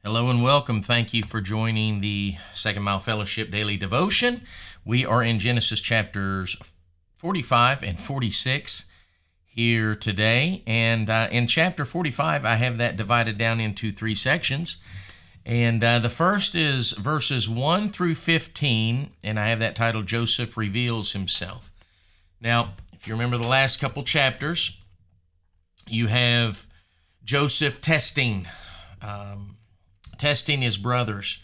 Hello and welcome. Thank you for joining the Second Mile Fellowship Daily Devotion. We are in Genesis chapters 45 and 46 here today. And in chapter 45, I have that divided down into three sections. And the first is verses 1 through 15, and I have that titled Joseph Reveals Himself. Now, if you remember the last couple chapters, you have Joseph testing his brothers,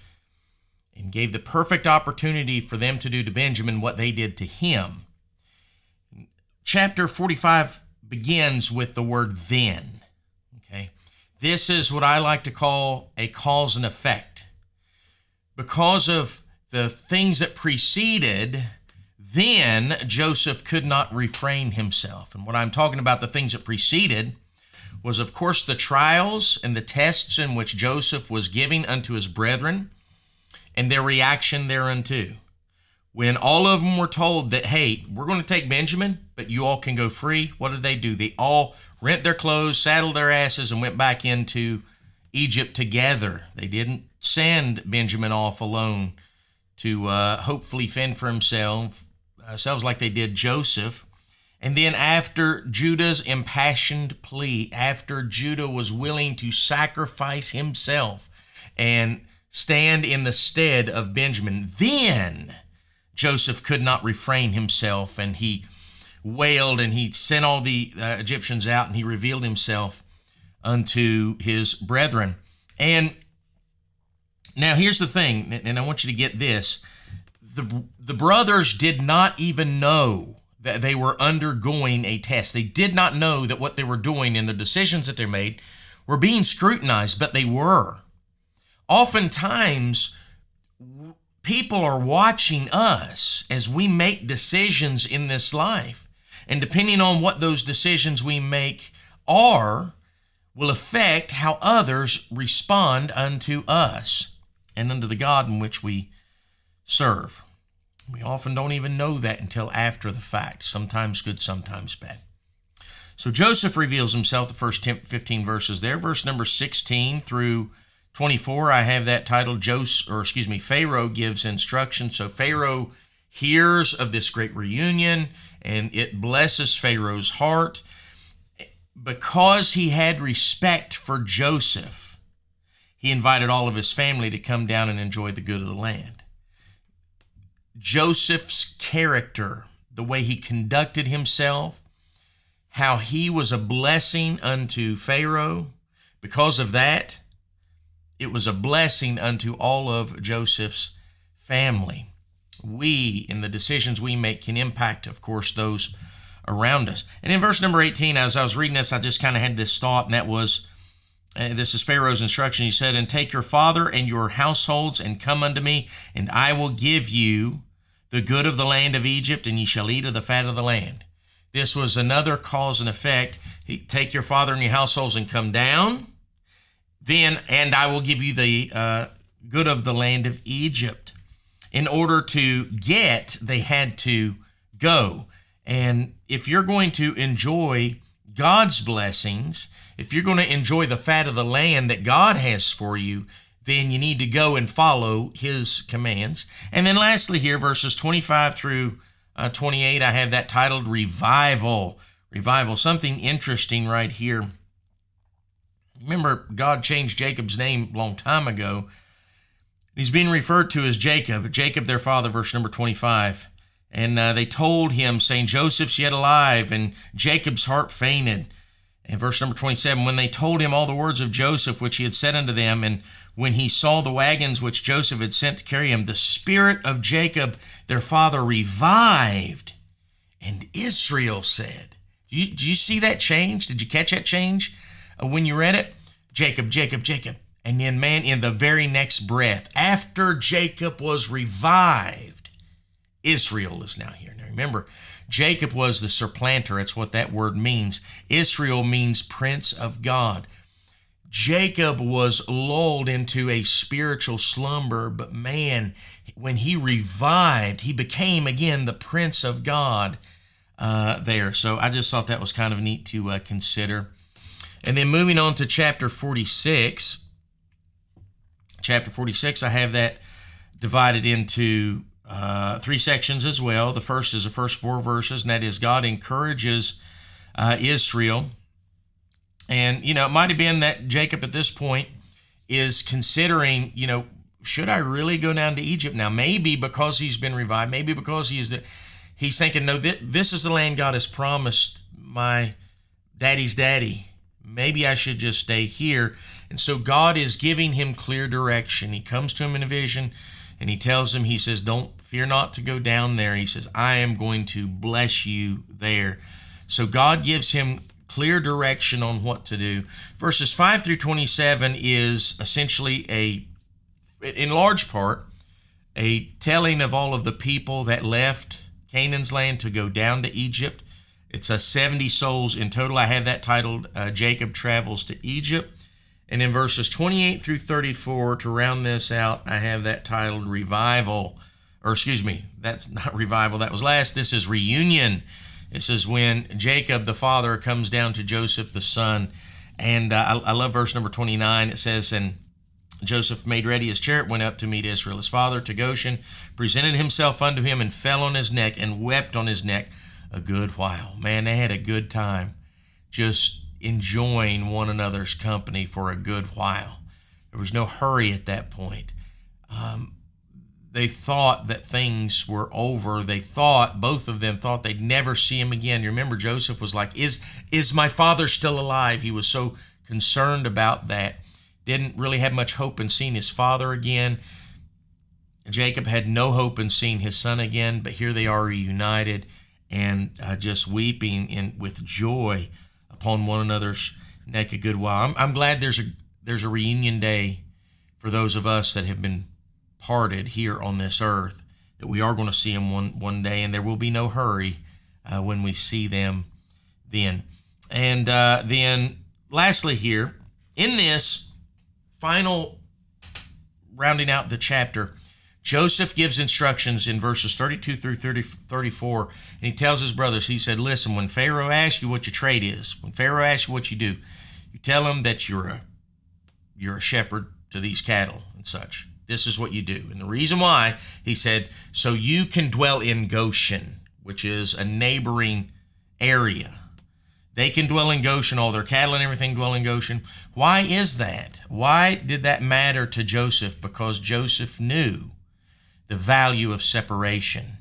and gave the perfect opportunity for them to do to Benjamin what they did to him. Chapter 45 begins with the word then. Okay, this is what I like to call a cause and effect. Because of the things that preceded, then Joseph could not refrain himself. And what I'm talking about, the things that preceded, was, of course, the trials and the tests in which Joseph was giving unto his brethren and their reaction thereunto. When all of them were told that, hey, we're going to take Benjamin, but you all can go free, what did they do? They all rent their clothes, saddled their asses, and went back into Egypt together. They didn't send Benjamin off alone to hopefully fend for himself, like they did Joseph. And then after Judah's impassioned plea, after Judah was willing to sacrifice himself and stand in the stead of Benjamin, then Joseph could not refrain himself, and he wailed, and he sent all the Egyptians out, and he revealed himself unto his brethren. And now here's the thing, and I want you to get this. The brothers did not even know that they were undergoing a test. They did not know that what they were doing and the decisions that they made were being scrutinized, but they were. Oftentimes, people are watching us as we make decisions in this life. And depending on what those decisions we make are, will affect how others respond unto us and unto the God in which we serve. We often don't even know that until after the fact, sometimes good, sometimes bad. So Joseph reveals himself, the first 15 verses there. Verse number 16 through 24, I have that titled Pharaoh Gives Instruction. So Pharaoh hears of this great reunion, and it blesses Pharaoh's heart. Because he had respect for Joseph, he invited all of his family to come down and enjoy the good of the land. Joseph's character, the way he conducted himself, how he was a blessing unto Pharaoh. Because of that, it was a blessing unto all of Joseph's family. We, in the decisions we make, can impact, of course, those around us. And in verse number 18, as I was reading this, I just kind of had this thought, and that was, this is Pharaoh's instruction. He said, "And take your father and your households and come unto me, and I will give you the good of the land of Egypt, and ye shall eat of the fat of the land." This was another cause and effect. Take your father and your households and come down, then, and I will give you the good of the land of Egypt. In order to get, they had to go. And if you're going to enjoy God's blessings, if you're going to enjoy the fat of the land that God has for you, then you need to go and follow his commands. And then lastly here, verses 25 through 28, I have that titled Revival. Revival, something interesting right here. Remember, God changed Jacob's name a long time ago. He's being referred to as Jacob, their father, verse number 25. And they told him, saying, "Joseph's yet alive," and Jacob's heart fainted. And verse number 27, when they told him all the words of Joseph, which he had said unto them, and when he saw the wagons which Joseph had sent to carry him, the spirit of Jacob, their father, revived. And Israel said, do you see that change? Did you catch that change when you read it? Jacob, Jacob, Jacob. And then, man, in the very next breath, after Jacob was revived, Israel is now here. Now remember, Jacob was the supplanter. That's what that word means. Israel means Prince of God. Jacob was lulled into a spiritual slumber, but man, when he revived, he became again the Prince of God there. So I just thought that was kind of neat to consider. And then moving on to chapter 46, Chapter 46, I have that divided into 3 sections as well. The first is the first 4 verses, and that is God encourages Israel. And, it might have been that Jacob at this point is considering, should I really go down to Egypt now? Maybe because he's been revived, maybe because he's thinking, no, this is the land God has promised my daddy's daddy. Maybe I should just stay here. And so God is giving him clear direction. He comes to him in a vision and he tells him, he says, don't fear not to go down there. He says, I am going to bless you there. So God gives him clear direction on what to do. Verses 5 through 27 is essentially in large part, a telling of all of the people that left Canaan's land to go down to Egypt. It's 70 souls in total. I have that titled Jacob Travels to Egypt. And in verses 28 through 34, to round this out, I have that titled Revival. Or excuse me, that's not revival, that was last. This is reunion. This is when Jacob, the father, comes down to Joseph, the son. And I love verse number 29. It says, and Joseph made ready his chariot, went up to meet Israel, his father, to Goshen, presented himself unto him, and fell on his neck, and wept on his neck a good while. Man, they had a good time just enjoying one another's company for a good while. There was no hurry at that point. They thought that things were over. Both of them thought they'd never see him again. You remember Joseph was like, is my father still alive? He was so concerned about that. Didn't really have much hope in seeing his father again. Jacob had no hope in seeing his son again, but here they are reunited and just weeping with joy upon one another's neck a good while. I'm glad there's a reunion day for those of us that have been parted here on this earth, that we are going to see them one day, and there will be no hurry when we see them then. And then lastly here, in this final rounding out the chapter, Joseph gives instructions in verses 32 through 34, and he tells his brothers, he said, listen, when Pharaoh asks you what your trade is, when Pharaoh asks you what you do, you tell him that you're a shepherd to these cattle and such. This is what you do. And the reason why, he said, so you can dwell in Goshen, which is a neighboring area. They can dwell in Goshen, all their cattle and everything dwell in Goshen. Why is that? Why did that matter to Joseph? Because Joseph knew the value of separation.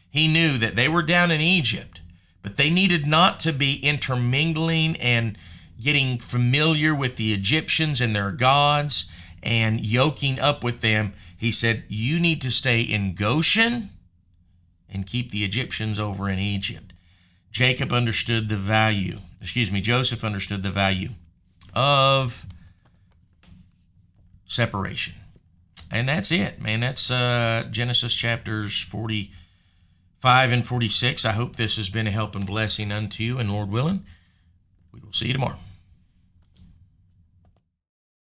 He knew that they were down in Egypt, but they needed not to be intermingling and getting familiar with the Egyptians and their gods and yoking up with them. He said, you need to stay in Goshen and keep the Egyptians over in Egypt. Joseph understood the value of separation. And that's it, man. That's Genesis chapters 45 and 46. I hope this has been a help and blessing unto you, and Lord willing, we will see you tomorrow.